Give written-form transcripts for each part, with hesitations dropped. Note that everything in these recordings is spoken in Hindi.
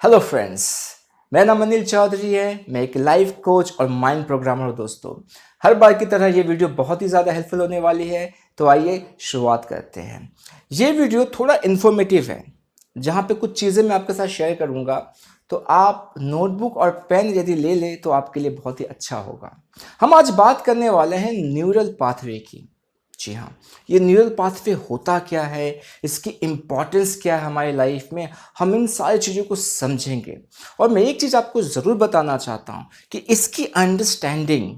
हेलो फ्रेंड्स, मेरा नाम अनिल चौधरी है। मैं एक लाइफ कोच और माइंड प्रोग्रामर हूँ। दोस्तों, हर बार की तरह ये वीडियो बहुत ही ज़्यादा हेल्पफुल होने वाली है, तो आइए शुरुआत करते हैं। ये वीडियो थोड़ा इन्फॉर्मेटिव है, जहाँ पे कुछ चीज़ें मैं आपके साथ शेयर करूँगा, तो आप नोटबुक और पेन यदि ले लें तो आपके लिए बहुत ही अच्छा होगा। हम आज बात करने वाले हैं न्यूरल पाथवे की। जी हाँ, ये न्यूरल पाथवे होता क्या है, इसकी इम्पॉर्टेंस क्या है हमारी लाइफ में, हम इन सारी चीज़ों को समझेंगे। और मैं एक चीज़ आपको ज़रूर बताना चाहता हूँ कि इसकी अंडरस्टैंडिंग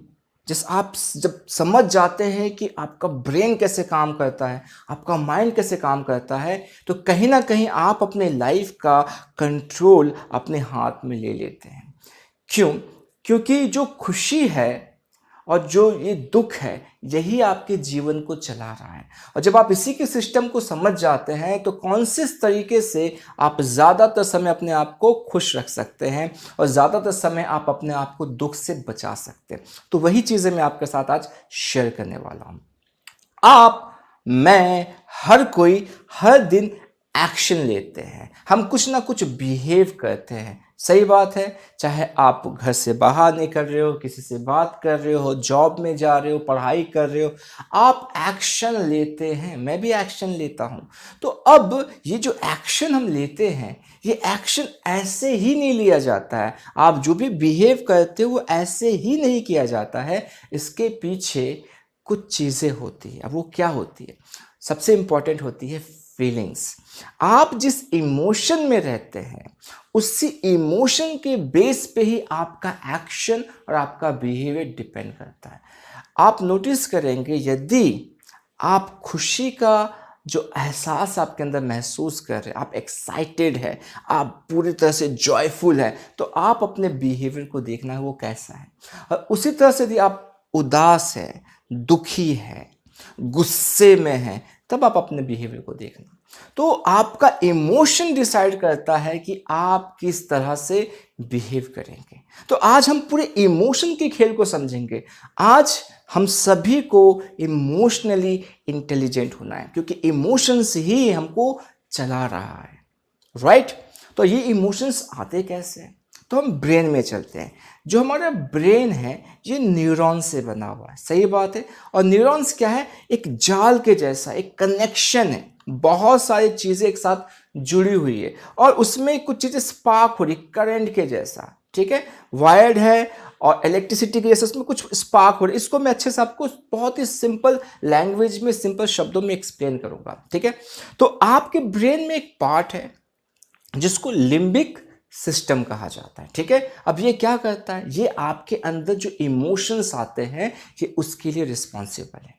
आप जब समझ जाते हैं कि आपका ब्रेन कैसे काम करता है, आपका माइंड कैसे काम करता है, तो कहीं ना कहीं आप अपने लाइफ का कंट्रोल अपने हाथ में ले लेते हैं। क्यों? क्योंकि जो खुशी है और जो ये दुख है, यही आपके जीवन को चला रहा है। और जब आप इसी के सिस्टम को समझ जाते हैं, तो कौन से तरीके से आप ज़्यादातर समय अपने आप को खुश रख सकते हैं और ज़्यादातर समय आप अपने आप को दुख से बचा सकते हैं। तो वही चीज़ें मैं आपके साथ आज शेयर करने वाला हूँ। आप, मैं, हर कोई हर दिन एक्शन लेते हैं, हम कुछ ना कुछ बिहेव करते हैं। सही बात है, चाहे आप घर से बाहर निकल रहे हो, किसी से बात कर रहे हो, जॉब में जा रहे हो, पढ़ाई कर रहे हो, आप एक्शन लेते हैं। मैं भी एक्शन लेता हूं। तो अब ये जो एक्शन हम लेते हैं, ये एक्शन ऐसे ही नहीं लिया जाता है। आप जो भी बिहेव करते हो वो ऐसे ही नहीं किया जाता है। इसके पीछे कुछ चीज़ें होती है। अब वो क्या होती है? सबसे इंपॉर्टेंट होती है फीलिंग्स। आप जिस इमोशन में रहते हैं, उसी इमोशन के बेस पे ही आपका एक्शन और आपका बिहेवियर डिपेंड करता है। आप नोटिस करेंगे, यदि आप खुशी का जो एहसास आपके अंदर महसूस कर रहे हैं, आप एक्साइटेड है, आप पूरी तरह से जॉयफुल है, तो आप अपने बिहेवियर को देखना है वो कैसा है। और उसी तरह से यदि आप उदास है, दुखी है, गुस्से में है, तब आप अपने बिहेवियर को देखना। तो आपका इमोशन डिसाइड करता है कि आप किस तरह से बिहेव करेंगे। तो आज हम पूरे इमोशन के खेल को समझेंगे। आज हम सभी को इमोशनली इंटेलिजेंट होना है, क्योंकि इमोशंस ही हमको चला रहा है। राइट? तो ये इमोशंस आते कैसे हैं? तो हम ब्रेन में चलते हैं। जो हमारा ब्रेन है, ये न्यूरॉन से बना हुआ है। सही बात है। और न्यूरॉन्स क्या है? एक जाल के जैसा एक कनेक्शन है। बहुत सारी चीज़ें एक साथ जुड़ी हुई है और उसमें कुछ चीज़ें स्पार्क हो रही, करंट के जैसा। ठीक है, वायर्ड है और इलेक्ट्रिसिटी के जैसे उसमें कुछ स्पार्क हो रही है। इसको मैं अच्छे से आपको बहुत ही सिंपल लैंग्वेज में, सिंपल शब्दों में एक्सप्लेन करूंगा। ठीक है, तो आपके ब्रेन में एक पार्ट है जिसको लिम्बिक सिस्टम कहा जाता है। ठीक है, अब ये क्या करता है? ये आपके अंदर जो इमोशंस आते हैं, ये उसके लिए रिस्पॉन्सिबल है।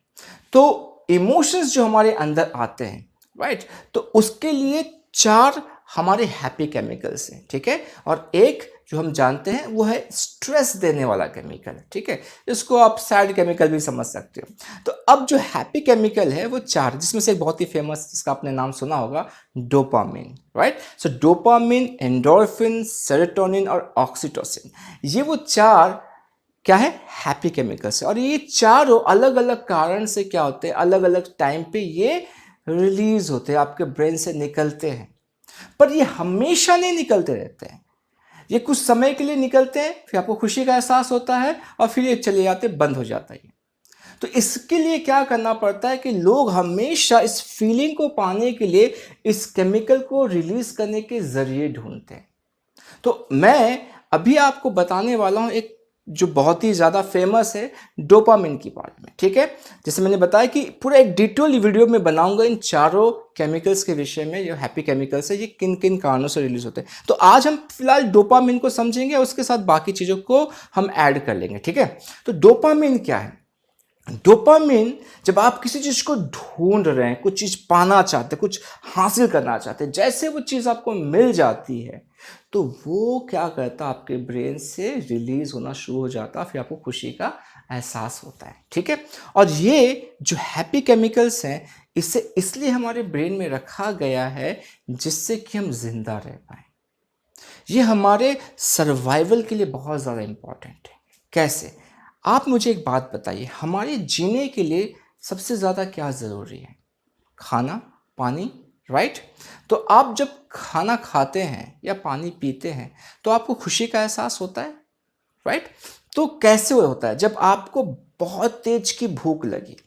तो इमोशंस जो हमारे अंदर आते हैं, राइट, तो उसके लिए 4 हमारे हैप्पी केमिकल्स हैं। ठीक है, और एक जो हम जानते हैं वो है स्ट्रेस देने वाला केमिकल। ठीक है, इसको आप सैड केमिकल भी समझ सकते हो। तो अब जो हैप्पी केमिकल है वो 4, जिसमें से एक बहुत ही फेमस, जिसका आपने नाम सुना होगा, डोपामिन। राइट, सो डोपामिन, एंडोर्फिन, सेरोटोनिन और ऑक्सीटोसिन, ये वो 4 क्या है? हैप्पी केमिकल्स है। और ये चारों अलग अलग कारण से क्या होते हैं, अलग अलग टाइम पे ये रिलीज होते हैं, आपके ब्रेन से निकलते हैं। पर ये हमेशा नहीं निकलते रहते हैं। ये कुछ समय के लिए निकलते हैं, फिर आपको खुशी का एहसास होता है और फिर ये चले जाते, बंद हो जाता है। तो इसके लिए क्या करना पड़ता है कि लोग हमेशा इस फीलिंग को पाने के लिए इस केमिकल को रिलीज करने के जरिए ढूंढते हैं। तो मैं अभी आपको बताने वाला हूं एक जो बहुत ही ज़्यादा फेमस है डोपामिन की बारे में। ठीक है, जैसे मैंने बताया कि पूरा एक डिटेल वीडियो में बनाऊंगा इन चारों केमिकल्स के विषय में। जो हैप्पी केमिकल्स है, ये किन किन कारणों से रिलीज होते हैं। तो आज हम फिलहाल डोपामिन को समझेंगे और उसके साथ बाकी चीज़ों को हम ऐड कर लेंगे। ठीक है, तो डोपामिन क्या है? डोपामिन, जब आप किसी चीज को ढूंढ रहे हैं, कुछ चीज पाना चाहते हैं, कुछ हासिल करना चाहते हैं, जैसे वो चीज आपको मिल जाती है, तो वो क्या करता है? आपके ब्रेन से रिलीज होना शुरू हो जाता है, फिर आपको खुशी का एहसास होता है। ठीक है, और ये जो हैप्पी केमिकल्स हैं, इसे इसलिए हमारे ब्रेन में रखा गया है जिससे कि हम जिंदा रह पाए। ये हमारे सर्वाइवल के लिए बहुत ज़्यादा इम्पॉर्टेंट है। कैसे? आप मुझे एक बात बताइए, हमारे जीने के लिए सबसे ज़्यादा क्या ज़रूरी है? खाना, पानी, राइट? तो आप जब खाना खाते हैं या पानी पीते हैं तो आपको खुशी का एहसास होता है, राइट? तो कैसे होता है? जब आपको बहुत तेज की भूख लगी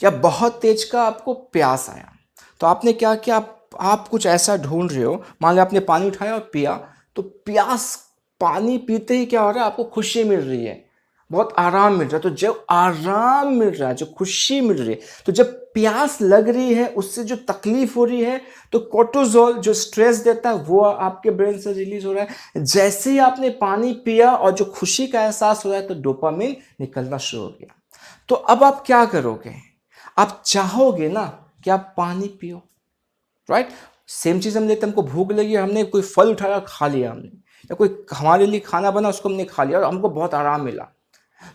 या बहुत तेज का आपको प्यास आया, तो आपने क्या किया? आप कुछ ऐसा ढूंढ रहे हो, मान लो आपने पानी उठाया और पिया, तो प्यास, पानी पीते ही क्या हो रहा है? आपको खुशी मिल रही है, बहुत आराम मिल रहा है। तो जब आराम मिल रहा है, जो खुशी मिल रही है, तो जब प्यास लग रही है, उससे जो तकलीफ हो रही है, तो कोर्टिसोल जो स्ट्रेस देता है वो आपके ब्रेन से रिलीज हो रहा है। जैसे ही आपने पानी पिया और जो खुशी का एहसास हो रहा है, तो डोपामिन निकलना शुरू हो गया। तो अब आप क्या करोगे? आप चाहोगे ना कि आप पानी पियो, राइट? सेम चीज हम लेते हैं, हमको भूख लगी, हमने कोई फल उठाया खा लिया हमने, या कोई हमारे लिए खाना बना उसको हमने खा लिया और हमको बहुत आराम मिला।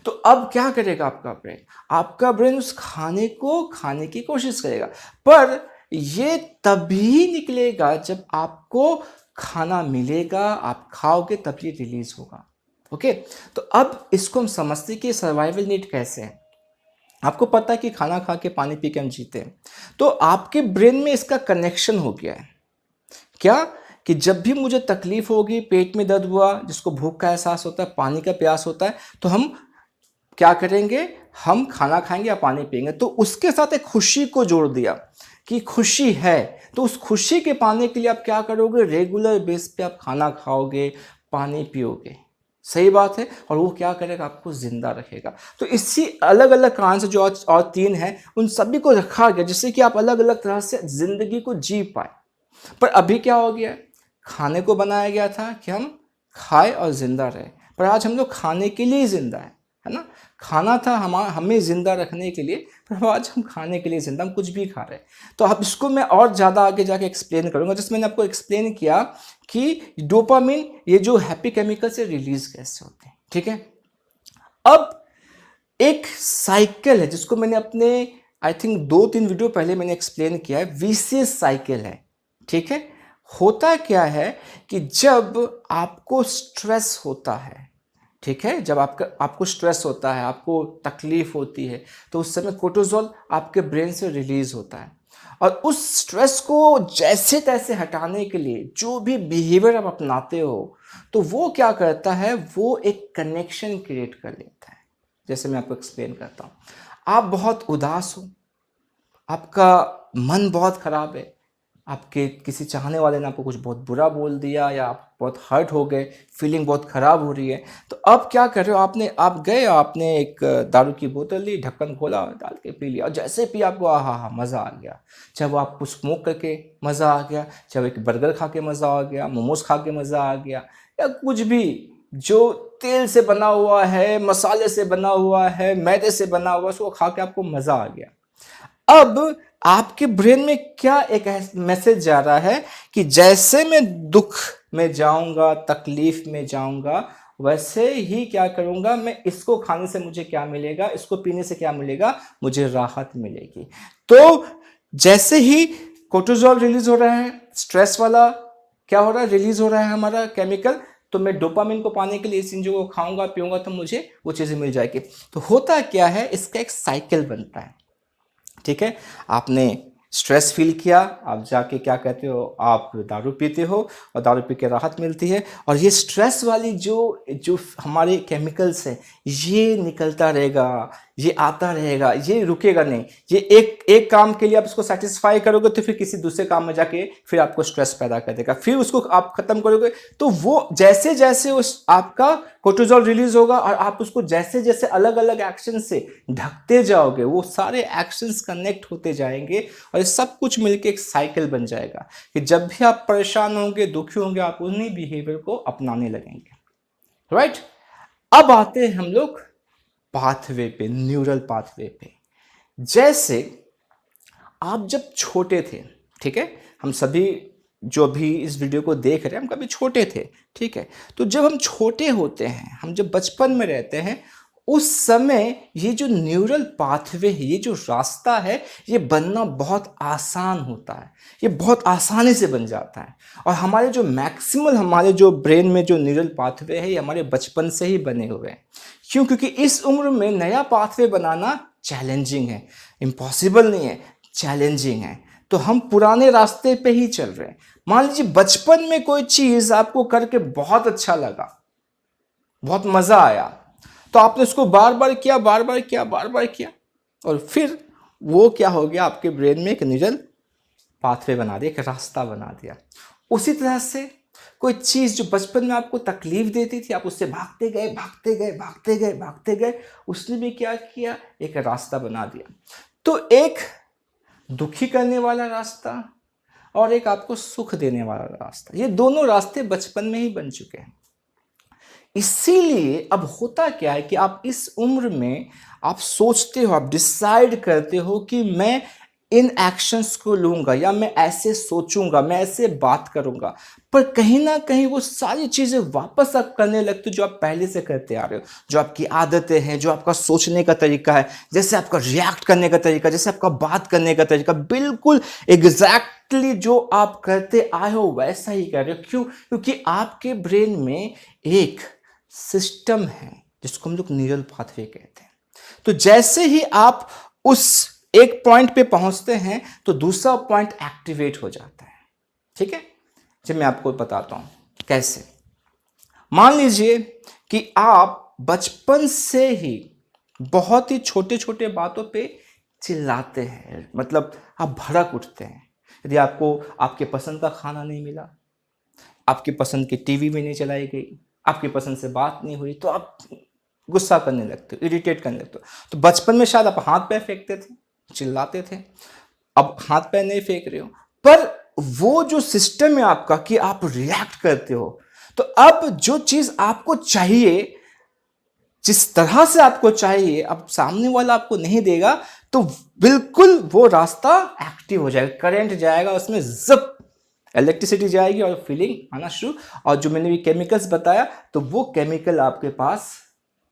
तो अब क्या करेगा आपका ब्रेन? आपका ब्रेन उस खाने को खाने की कोशिश करेगा, पर ये तभी निकलेगा जब आपको खाना मिलेगा, आप खाओगे, तब ये रिलीज होगा। ओके, तो अब इसको हम समझते हैं कि सर्वाइवल नीड कैसे है। आपको पता है कि खाना खा के पानी पी के हम जीते हैं, तो आपके ब्रेन में इसका कनेक्शन हो गया है क्या, कि जब भी मुझे तकलीफ होगी, पेट में दर्द हुआ, जिसको भूख का एहसास होता है, पानी का प्यास होता है, तो हम क्या करेंगे? हम खाना खाएंगे या पानी पिएंगे। तो उसके साथ एक खुशी को जोड़ दिया कि खुशी है, तो उस खुशी के पाने के लिए आप क्या करोगे? रेगुलर बेस पे आप खाना खाओगे, पानी पियोगे। सही बात है। और वो क्या करेगा? आपको जिंदा रखेगा। तो इसी अलग अलग कारण से जो और तीन है, उन सभी को रखा गया जिससे कि आप अलग अलग तरह से जिंदगी को जी पाए। पर अभी क्या हो गया? खाने को बनाया गया था कि हम खाए और जिंदा रहे, पर आज हम लोग खाने के लिए ही जिंदा है ना? खाना था हमें जिंदा रखने के लिए, पर आज हम खाने के लिए जिंदा, हम कुछ भी खा रहे हैं। तो अब इसको मैं और ज़्यादा आगे जाके एक्सप्लेन करूंगा, जैसे मैंने आपको एक्सप्लेन किया कि डोपामिन, ये जो हैप्पी केमिकल से रिलीज कैसे होते हैं। ठीक है, अब एक साइकिल है जिसको मैंने अपने आई थिंक 2-3 वीडियो पहले मैंने एक्सप्लेन किया है, विशियस साइकिल है। ठीक है, होता क्या है कि जब आपको स्ट्रेस होता है, ठीक है, जब आपको स्ट्रेस होता है, आपको तकलीफ होती है, तो उस समय कोर्टिसोल आपके ब्रेन से रिलीज होता है। और उस स्ट्रेस को जैसे तैसे हटाने के लिए जो भी बिहेवियर आप अपनाते हो, तो वो क्या करता है? वो एक कनेक्शन क्रिएट कर लेता है। जैसे मैं आपको एक्सप्लेन करता हूँ, आप बहुत उदास हो, आपका मन बहुत खराब है, आपके किसी चाहने वाले ने आपको कुछ बहुत बुरा बोल दिया, या आप बहुत हर्ट हो गए, फीलिंग बहुत ख़राब हो रही है, तो अब क्या कर रहे हो? आप गए, आपने एक दारू की बोतल ली, ढक्कन खोला, डाल के पी लिया, और जैसे पी आपको हाँ मज़ा आ गया। चाहे वो आपको स्मोक करके मज़ा आ गया, चाहे एक बर्गर खा के मज़ा आ गया, मोमोज खा के मज़ा आ गया, या कुछ भी जो तेल से बना हुआ है, मसाले से बना हुआ है, मैदे से बना हुआ, उसको खा के आपको मज़ा आ गया। अब आपके ब्रेन में क्या एक मैसेज जा रहा है कि जैसे मैं दुख में जाऊंगा, तकलीफ में जाऊंगा, वैसे ही क्या करूंगा मैं, इसको खाने से मुझे क्या मिलेगा, इसको पीने से क्या मिलेगा, मुझे राहत मिलेगी। तो जैसे ही कोर्टिसोल रिलीज हो रहा है, स्ट्रेस वाला क्या हो रहा है? रिलीज हो रहा है हमारा केमिकल, तो मैं डोपामिन को पाने के लिए इस चीज़ों को खाऊंगा, पीऊंगा, तो मुझे वो चीज़ें मिल जाएगी। तो होता क्या है? इसका एक साइकिल बनता है। ठीक है, आपने स्ट्रेस फील किया, आप जाके क्या कहते हो, आप दारू पीते हो, और दारू पी के राहत मिलती है, और ये स्ट्रेस वाली जो जो हमारे केमिकल्स हैं, ये निकलता रहेगा, ये आता रहेगा, ये रुकेगा नहीं। ये एक काम के लिए आप इसको सेटिस्फाई करोगे, तो फिर किसी दूसरे काम में जाके फिर आपको स्ट्रेस पैदा कर देगा, फिर उसको आप खत्म करोगे, तो वो जैसे जैसे उस आपका कोर्टिसोल रिलीज होगा, और आप उसको जैसे जैसे अलग अलग एक्शन से ढकते जाओगे, वो सारे एक्शंस कनेक्ट होते जाएंगे, और ये सब कुछ मिलके एक साइकिल बन जाएगा कि जब भी आप परेशान होंगे, दुखी होंगे, आप उन्हीं बिहेवियर को अपनाने लगेंगे। राइट? अब आते हैं हम लोग पाथवे पे, न्यूरल पाथवे पे। जैसे आप जब छोटे थे, ठीक है, हम सभी जो भी इस वीडियो को देख रहे हैं, हम कभी छोटे थे, ठीक है, तो जब हम छोटे होते हैं, हम जब बचपन में रहते हैं, उस समय ये जो न्यूरल पाथवे है, ये जो रास्ता है, ये बनना बहुत आसान होता है, ये बहुत आसानी से बन जाता है। और हमारे जो मैक्सिमल हमारे जो ब्रेन में जो न्यूरल पाथवे है, ये हमारे बचपन से ही बने हुए हैं। क्यों? क्योंकि इस उम्र में नया पाथवे बनाना चैलेंजिंग है, इम्पॉसिबल नहीं है, चैलेंजिंग है। तो हम पुराने रास्ते पे ही चल रहे हैं। मान लीजिए बचपन में कोई चीज आपको करके बहुत अच्छा लगा, बहुत मजा आया, तो आपने उसको बार बार किया, बार बार किया, बार बार किया, और फिर वो क्या हो गया, आपके ब्रेन में एक न्यूरल पाथवे बना दिया, एक रास्ता बना दिया। उसी तरह से कोई चीज जो बचपन में आपको तकलीफ देती थी, आप उससे भागते गए, भागते गए, भागते गए, भागते गए, उसने भी क्या किया, एक रास्ता बना दिया। तो एक दुखी करने वाला रास्ता और एक आपको सुख देने वाला रास्ता, ये दोनों रास्ते बचपन में ही बन चुके हैं। इसीलिए अब होता क्या है कि आप इस उम्र में आप सोचते हो, आप डिसाइड करते हो कि मैं इन एक्शंस को लूंगा, या मैं ऐसे सोचूंगा, मैं ऐसे बात करूंगा, पर कहीं ना कहीं वो सारी चीजें वापस आप करने लगते हो जो आप पहले से करते आ रहे हो, जो आपकी आदतें हैं, जो आपका सोचने का तरीका है, जैसे आपका रिएक्ट करने का तरीका, जैसे आपका बात करने का तरीका, बिल्कुल एग्जैक्टली जो आप करते आए हो वैसा ही कर रहे हो। क्यों? क्योंकि आपके ब्रेन में एक सिस्टम है जिसको हम लोग न्यूरल पाथवे कहते हैं। तो जैसे ही आप उस एक पॉइंट पे पहुंचते हैं तो दूसरा पॉइंट एक्टिवेट हो जाता है। ठीक है, जब मैं आपको बताता हूं कैसे। मान लीजिए कि आप बचपन से ही बहुत ही छोटे छोटे बातों पे चिल्लाते हैं, मतलब आप भड़क उठते हैं। यदि आपको आपके पसंद का खाना नहीं मिला, आपकी पसंद की टीवी भी नहीं चलाई गई, आपकी पसंद से बात नहीं हुई, तो आप गुस्सा करने लगते हो, इरिटेट करने लगते हो। तो बचपन में शायद आप हाथ पैर फेंकते थे, चिल्लाते थे, अब हाथ पैर नहीं फेंक रहे हो, पर वो जो सिस्टम है आपका कि आप रिएक्ट करते हो, तो अब जो चीज आपको चाहिए, जिस तरह से आपको चाहिए, अब सामने वाला आपको नहीं देगा, तो बिल्कुल वो रास्ता एक्टिव हो जाएगा, करंट जाएगा उसमें, जिप इलेक्ट्रिसिटी जाएगी और फीलिंग आना शुरू। और जो मैंने भी केमिकल्स बताया, तो वो केमिकल आपके पास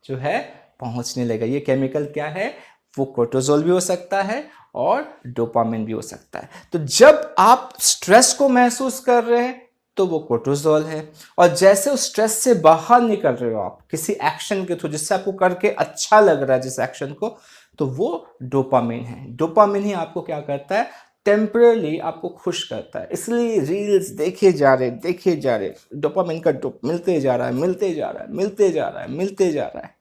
जो है पहुंचने लगेगा। ये केमिकल क्या है? वो कोर्टिसोल भी हो सकता है और डोपामिन भी हो सकता है। तो जब आप स्ट्रेस को महसूस कर रहे हैं तो वो कोर्टिसोल है, और जैसे उस स्ट्रेस से बाहर निकल रहे हो आप किसी एक्शन के थ्रू, जिससे आपको करके अच्छा लग रहा है जिस एक्शन को, तो वो डोपामिन है। डोपामिन ही आपको क्या करता है? टेम्परली आपको खुश करता है। इसलिए रील्स देखे जा रहे, डोपामिन का डोप मिलते जा रहा है, मिलते जा रहा है, मिलते जा रहा है, मिलते जा रहा है।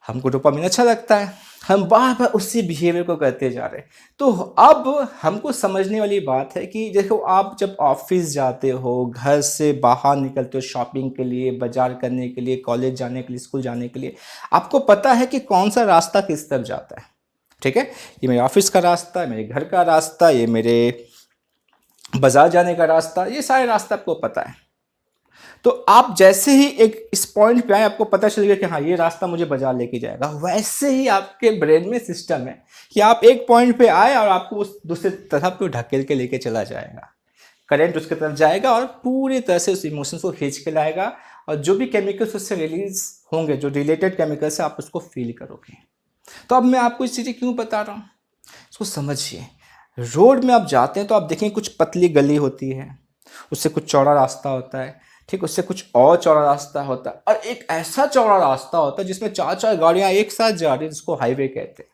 हमको डोपामिन अच्छा लगता है, हम बार बार उसी बिहेवियर को करते जा रहे हैं। तो अब हमको समझने वाली बात है कि देखो, आप जब ऑफिस जाते हो, घर से बाहर निकलते हो शॉपिंग के लिए, बाजार करने के लिए, कॉलेज जाने के लिए, स्कूल जाने के लिए, आपको पता है कि कौन सा रास्ता किस तरफ जाता है। ठीक है, ये मेरे ऑफिस का रास्ता है, मेरे घर का रास्ता, ये मेरे बाजार जाने का रास्ता, ये सारे रास्ते आपको पता है। तो आप जैसे ही एक इस पॉइंट पे आए, आपको पता चल गया कि हाँ ये रास्ता मुझे बाजार लेके जाएगा, वैसे ही आपके ब्रेन में सिस्टम है कि आप एक पॉइंट पे आए और आपको उस दूसरे तरफ को ढकेल के लेके चला जाएगा, करंट उसके तरफ जाएगा और पूरी तरह से उस इमोशंस को खींच के लाएगा, और जो भी केमिकल्स उससे रिलीज होंगे, जो रिलेटेड केमिकल्स है, आप उसको फील करोगे। तो अब मैं आपको इस चीज़ें क्यों बता रहा हूँ, इसको समझिए। रोड में आप जाते हैं तो आप देखें कुछ पतली गली होती है, उससे कुछ चौड़ा रास्ता होता है, ठीक, उससे कुछ और चौड़ा रास्ता होता है, और एक ऐसा चौड़ा रास्ता होता है जिसमें चार चार गाड़ियां एक साथ जा रही है, जिसको हाईवे कहते हैं।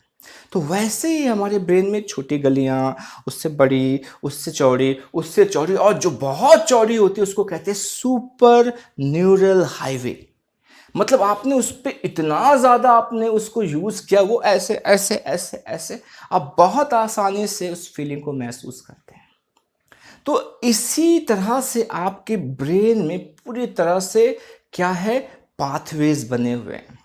तो वैसे ही हमारे ब्रेन में छोटी गलियां, उससे बड़ी, उससे चौड़ी, उससे चौड़ी, और जो बहुत चौड़ी होती है उसको कहते हैं सुपर न्यूरल हाईवे। मतलब आपने उस पर इतना ज़्यादा आपने उसको यूज़ किया, वो ऐसे ऐसे ऐसे ऐसे आप बहुत आसानी से उस फीलिंग को महसूस करते हैं। तो इसी तरह से आपके ब्रेन में पूरी तरह से क्या है, पाथवेज बने हुए हैं।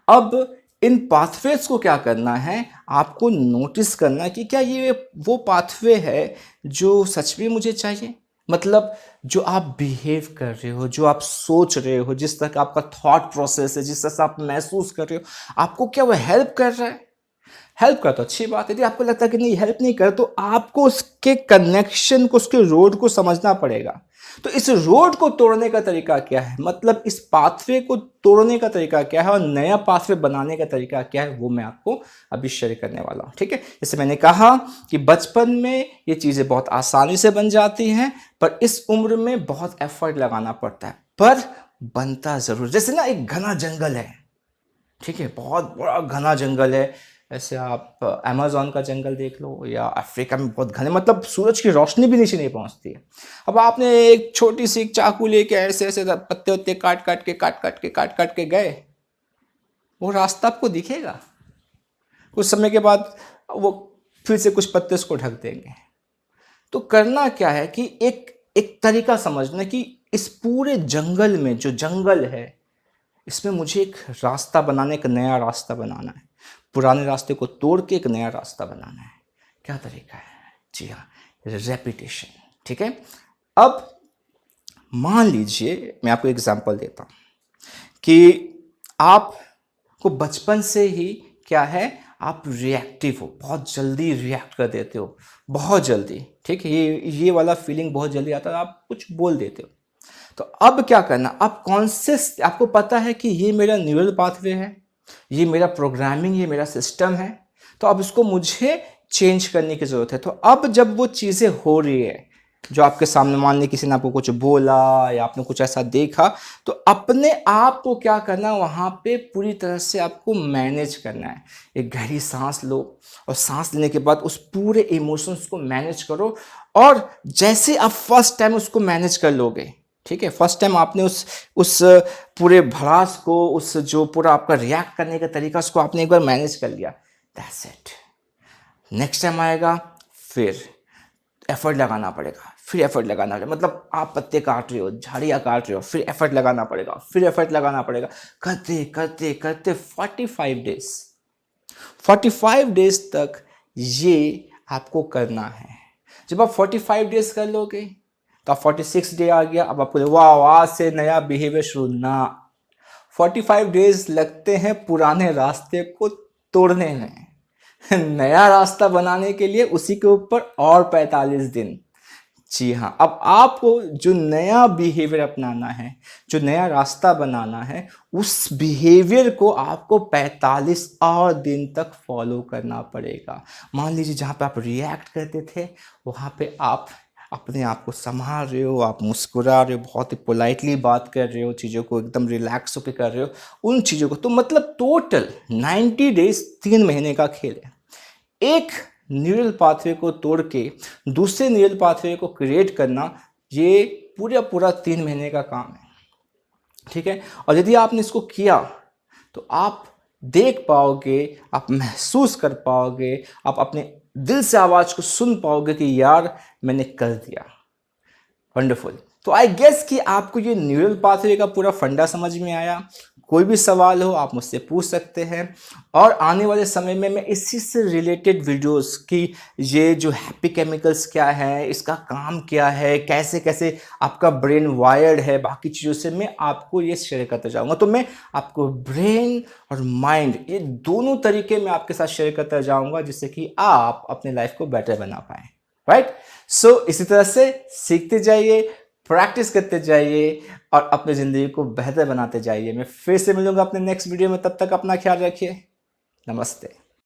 अब इन पाथवेज को क्या करना है, आपको नोटिस करना है कि क्या ये वो पाथवे है जो सच में मुझे चाहिए। मतलब जो आप बिहेव कर रहे हो, जो आप सोच रहे हो, जिस तरह का आपका थॉट प्रोसेस है, जिस तरह से आप महसूस कर रहे हो, आपको क्या वो हेल्प कर रहा है? हेल्प कर तो अच्छी बात है। यदि आपको लगता है कि नहीं हेल्प नहीं कर, तो आपको उसके कनेक्शन को, उसके रोड को समझना पड़ेगा। तो इस रोड को तोड़ने का तरीका क्या है, मतलब इस पाथवे को तोड़ने का तरीका क्या है और नया पाथवे बनाने का तरीका क्या है, वो मैं आपको अभी शेयर करने वाला हूँ। ठीक है, जैसे मैंने कहा कि बचपन में ये चीज़ें बहुत आसानी से बन जाती हैं, पर इस उम्र में बहुत एफर्ट लगाना पड़ता है, पर बनता ज़रूर। जैसे ना एक घना जंगल है, ठीक है, बहुत बड़ा घना जंगल है, ऐसे आप अमेज़न का जंगल देख लो, या अफ्रीका में बहुत घने, मतलब सूरज की रोशनी भी नीचे नहीं पहुंचती है। अब आपने एक छोटी सी एक चाकू लेके ऐसे ऐसे पत्ते उत्ते काट काट के गए, वो रास्ता आपको दिखेगा? कुछ समय के बाद वो फिर से कुछ पत्ते उसको ढक देंगे। तो करना क्या है कि एक एक तरीका समझना कि इस पूरे जंगल में, जो जंगल है, इसमें मुझे एक रास्ता बनाना, एक नया रास्ता बनाना है। पुराने रास्ते को तोड़ के एक नया रास्ता बनाना है। क्या तरीका है? जी हाँ, रेपिटेशन। ठीक है। अब मान लीजिए मैं आपको एग्जांपल देता हूँ कि आपको बचपन से ही क्या है, आप रिएक्टिव हो, बहुत जल्दी रिएक्ट कर देते हो, बहुत जल्दी। ठीक है, ये वाला फीलिंग बहुत जल्दी आता है, आप कुछ बोल देते हो। तो अब क्या करना, अब कॉन्शियस, आपको पता है कि ये मेरा न्यूरल पाथवे है, ये मेरा प्रोग्रामिंग, ये मेरा सिस्टम है, तो अब इसको मुझे चेंज करने की ज़रूरत है। तो अब जब वो चीज़ें हो रही है, जो आपके सामने, मान ली किसी ने आपको कुछ बोला या आपने कुछ ऐसा देखा, तो अपने आप को क्या करना, वहाँ पे पूरी तरह से आपको मैनेज करना है। एक गहरी सांस लो, और सांस लेने के बाद उस पूरे इमोशंस को मैनेज करो। और जैसे आप फर्स्ट टाइम उसको मैनेज कर लोगे, ठीक है, फर्स्ट टाइम आपने उस पूरे भड़ास को, उस जो पूरा आपका रिएक्ट करने का तरीका, उसको आपने एक बार मैनेज कर लिया, दैट्स इट। नेक्स्ट टाइम आएगा, फिर एफर्ट लगाना पड़ेगा, फिर एफर्ट लगाना पड़ेगा। मतलब आप पत्ते काट रहे हो, झाड़ियाँ काट रहे हो, फिर एफर्ट लगाना पड़ेगा, फिर एफर्ट लगाना पड़ेगा, करते करते करते 45 डेज तक ये आपको करना है। जब आप 45 डेज कर लोगे, तो आप 46 डे आ गया, अब आपको वाह, आज से नया बिहेवियर शुरू ना। 45 डेज लगते हैं पुराने रास्ते को तोड़ने में, नया रास्ता बनाने के लिए उसी के ऊपर और 45 दिन। जी हाँ, अब आपको जो नया बिहेवियर अपनाना है, जो नया रास्ता बनाना है, उस बिहेवियर को आपको 45 और दिन तक फॉलो करना पड़ेगा। मान लीजिए जहाँ पे आप रिएक्ट करते थे, वहाँ पे आप अपने आप को संभाल रहे हो, आप मुस्कुरा रहे हो, बहुत ही पोलाइटली बात कर रहे हो, चीज़ों को एकदम रिलैक्स होकर कर रहे हो, उन चीज़ों को। तो मतलब टोटल 90 डेज, 3 महीने का खेल है। एक न्यूरल पाथवे को तोड़ के दूसरे न्यूरल पाथवे को क्रिएट करना, ये पूरा 3 महीने का काम है। ठीक है। और यदि आपने इसको किया, तो आप देख पाओगे, आप महसूस कर पाओगे, आप अपने दिल से आवाज़ को सुन पाओगे कि यार मैंने कर दिया। वंडरफुल। तो आई गेस कि आपको ये न्यूरल पाथवे का पूरा फंडा समझ में आया। कोई भी सवाल हो आप मुझसे पूछ सकते हैं, और आने वाले समय में मैं इसी से रिलेटेड वीडियोस की, ये जो हैप्पी केमिकल्स क्या है, इसका काम क्या है, कैसे कैसे आपका ब्रेन वायर्ड है, बाकी चीज़ों से मैं आपको ये शेयर करता जाऊंगा। तो मैं आपको ब्रेन और माइंड, ये दोनों तरीके में आपके साथ शेयर करता जाऊंगा, जिससे कि आप अपने लाइफ को बेटर बना पाएँ। राइट। सो इसी तरह से सीखते जाइए, प्रैक्टिस करते जाइए, और अपनी ज़िंदगी को बेहतर बनाते जाइए। मैं फिर से मिलूंगा अपने नेक्स्ट वीडियो में, तब तक अपना ख्याल रखिए। नमस्ते।